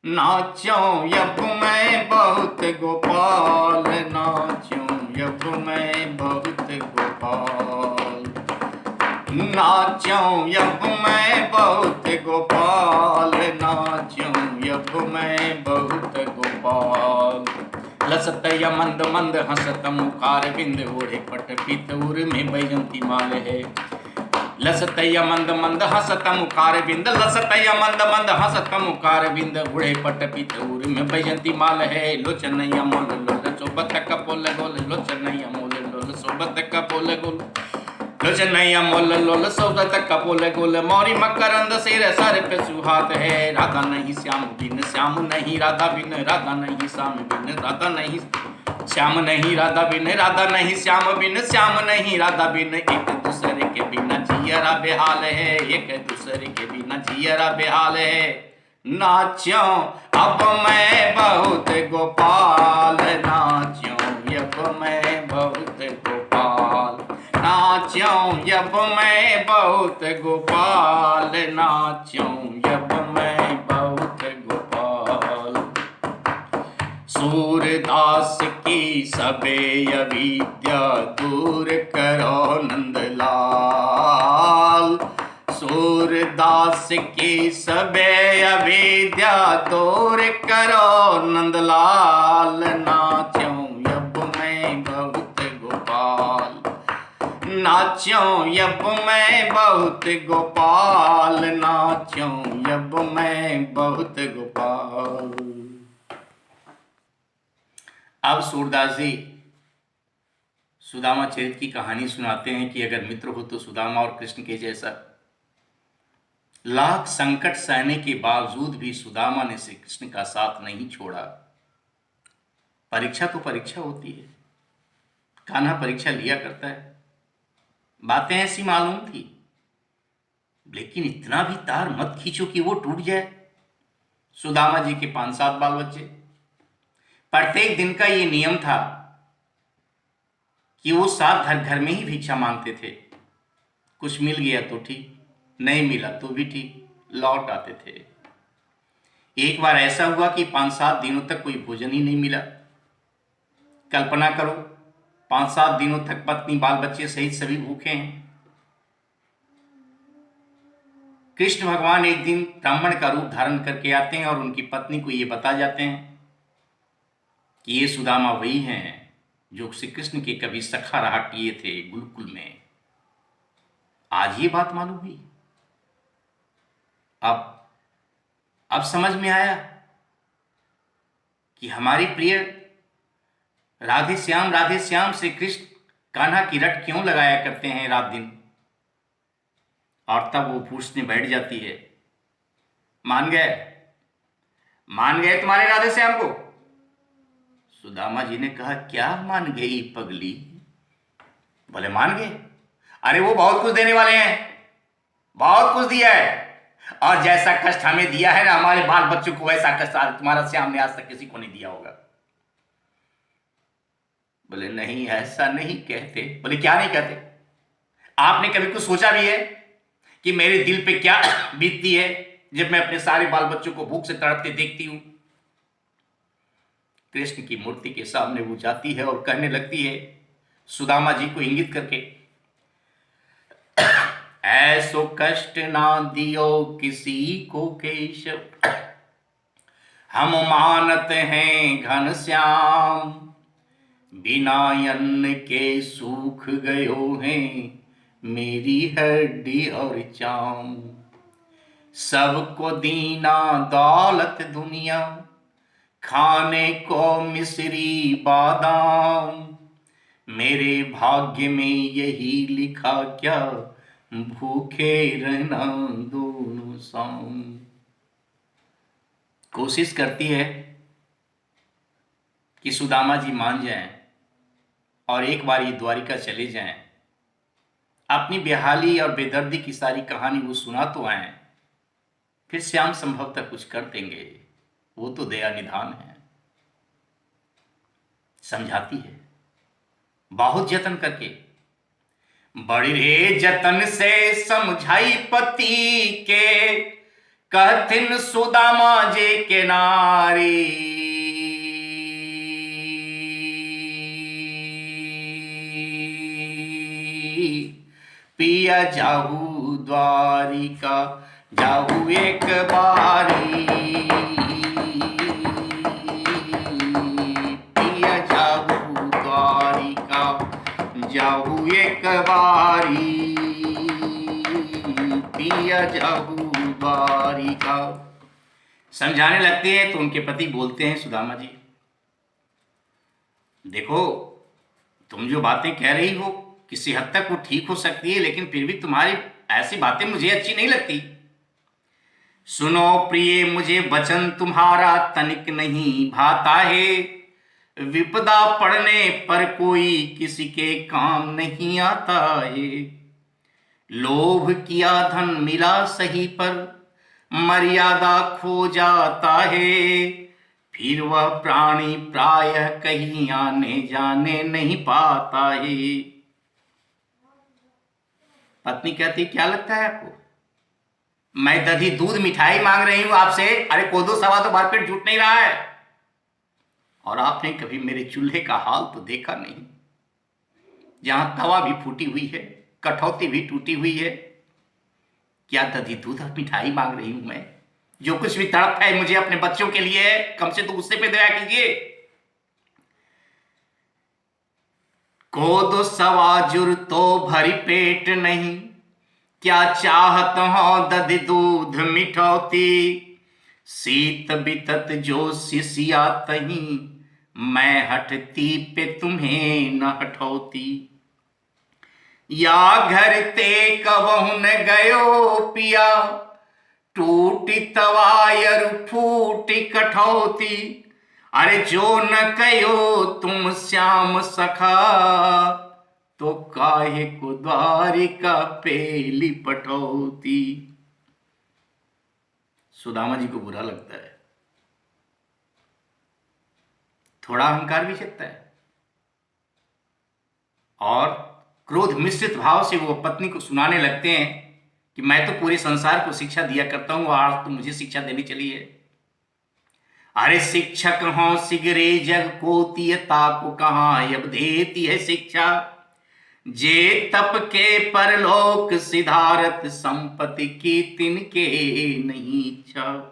नाच्यों यब मैं बहुत गोपाल, नाच्यों यब मैं बहुत गोपाल, नाच्यों यब मैं बहुत गोपाल, नाच्यों यब मैं बहुत गोपाल। लसत या मंद मंद हंसत मुखार बिंद, ओढ़े पट पीत उर में बैजंती माल है। लसतय मंद मंद हसत मुखार बिंद, लसतय मंद मंद हसत मुखार बिंद, उड़े पट पीत उर में बैजंती माल है। लोचनैया मोल लोल सोबत कपोल गोल, लोचनैया मोल लोल सोबत कपोल गोल, लोचनैया मोल लोल सोबत कपोल गोल। मौरी मकरंद सिर सर पे सुहात है। राधा नहीं श्याम बिन श्याम नहीं राधा बिन, राधा नहीं श्याम बिन राधा नहीं श्याम नहीं राधा बिन, राधा नहीं श्याम बिन श्याम नहीं राधा बिन। एक दूसरे के बिना जियरा बेहाल है, एक दूसरे के बिना जियरा बेहाल है। नाच्यों अब मैं बहुत गोपाल, नाच्यों अब मैं बहुत गोपाल, नाच्यों अब मैं बहुत गोपाल, नाच्यों अब मैं बहुत गोपाल। सूरदास की सबे अविद्या दूर करो नंदलाल, सूरदास की सबे अविद्या दूर करो नंदलाल। नाच्यों यब मैं बहुत गोपाल, नाच्यों यब मैं बहुत गोपाल, नाच्यों यब मैं बहुत गोपाल। अब सूरदास जी सुदामा चरित्र की कहानी सुनाते हैं कि अगर मित्र हो तो सुदामा और कृष्ण के जैसा। लाख संकट सहने के बावजूद भी सुदामा ने श्री कृष्ण का साथ नहीं छोड़ा। परीक्षा तो परीक्षा होती है, कान्हा परीक्षा लिया करता है, बातें ऐसी मालूम थी, लेकिन इतना भी तार मत खींचो कि वो टूट जाए। सुदामा जी के 5-7 बाल बच्चे, प्रत्येक दिन का ये नियम था कि वो साथ घर घर में ही भिक्षा मांगते थे। कुछ मिल गया तो ठीक, नहीं मिला तो भी ठीक, लौट आते थे। एक बार ऐसा हुआ कि 5-7 दिनों तक कोई भोजन ही नहीं मिला। कल्पना करो, 5-7 दिनों तक पत्नी बाल बच्चे सहित सभी भूखे हैं। कृष्ण भगवान एक दिन ब्राह्मण का रूप धारण करके आते हैं और उनकी पत्नी को ये बता जाते हैं कि ये सुदामा वही हैं जो श्री कृष्ण के कभी सखा रहा किए थे गुरुकुल में। आज ये बात मालूम हुई। अब समझ में आया कि हमारी प्रिय राधे श्याम से कृष्ण कान्हा की रट क्यों लगाया करते हैं रात दिन। और तब वो पूछने बैठ जाती है, मान गए तुम्हारे राधे श्याम को? सुदामा जी ने कहा, क्या मान गई पगली? बोले, मान गए। अरे वो बहुत कुछ देने वाले हैं, बहुत कुछ दिया है, और जैसा कष्ट हमें दिया है ना हमारे बाल बच्चों को, वैसा कष्ट तुम्हारा श्याम ने आज तक किसी को नहीं दिया होगा। बोले, नहीं ऐसा नहीं कहते। बोले, क्या नहीं कहते? आपने कभी कुछ सोचा भी है कि मेरे दिल पे क्या बीतती है जब मैं अपने सारे बाल बच्चों को भूख से तड़पते देखती हूं? कृष्ण की मूर्ति के सामने वो जाती है और कहने लगती है सुदामा जी को इंगित करके, ऐसो कष्ट ना दियो किसी को केशव, हम मानत हैं घनश्याम, बिना अन्न के सूख गयो हैं मेरी हड्डी और चाम। सबको दीना दौलत दुनिया, खाने को मिश्री बादाम, मेरे भाग्य में यही लिखा क्या, भूखे रहना दोनों शाम। कोशिश करती है कि सुदामा जी मान जाएं और एक बार ये द्वारिका चले जाएं। अपनी बेहाली और बेदर्दी की सारी कहानी वो सुना तो आए, फिर श्याम संभवतः कुछ कर देंगे। वो तो दया निधान है। समझाती है बहुत जतन करके, बड़े जतन से समझाई पति के, कहथिन सुदामा जे के नारी, पिया जाहू द्वारिका, जाहू एक बारी, पिया जाहू द्वारिका, जाहू एक बारी, पिया जाहू द्वारिका। समझाने लगते हैं तो उनके पति बोलते हैं, सुदामा जी देखो, तुम जो बातें कह रही हो किसी हद तक वो ठीक हो सकती है, लेकिन फिर भी तुम्हारी ऐसी बातें मुझे अच्छी नहीं लगती। सुनो प्रिय, मुझे वचन तुम्हारा तनिक नहीं भाता है, विपदा पड़ने पर कोई किसी के काम नहीं आता है। लोभ किया धन मिला सही पर मर्यादा खो जाता है, फिर वह प्राणी प्रायः कहीं आने जाने नहीं पाता है। पत्नी कहती, क्या लगता है आपको, मैं दधी दूध मिठाई मांग रही हूं आपसे, अरे कोदो सवा तो बारपेट झूठ नहीं रहा है। और आपने कभी मेरे चूल्हे का हाल तो देखा नहीं, जहां तवा भी फूटी हुई है, कठौती भी टूटी हुई है। क्या दधी दूध और मिठाई मांग रही हूं मैं? जो कुछ भी तड़प है मुझे अपने बच्चों के लिए है, कम से तो गुस्से पे दया कीजिए। कोदो सवा जुर तो भरी पेट नहीं, क्या चाहत हो दधी दूध मिठौती, शीत बितत जो सिसिया तही, मैं हटती पे तुम्हें न हटौती। या घर ते कबहु न गयो पिया, टूटी तवायर फूटी कठौती, अरे जो न कयो तुम श्याम सखा, तो काहे को द्वारिका पेली पठौती। सुदामा जी को बुरा लगता है, थोड़ा अहंकार भी चलता है, और क्रोध मिश्रित भाव से वो पत्नी को सुनाने लगते हैं कि मैं तो पूरे संसार को शिक्षा दिया करता हूं, आज तो मुझे शिक्षा देनी चली है। अरे शिक्षक हो सिगरे जग को तीयता को कहां अब देती है शिक्षा, जे तप के परलोक सिधारत संपत्ति की तिनके नहीं इच्छा।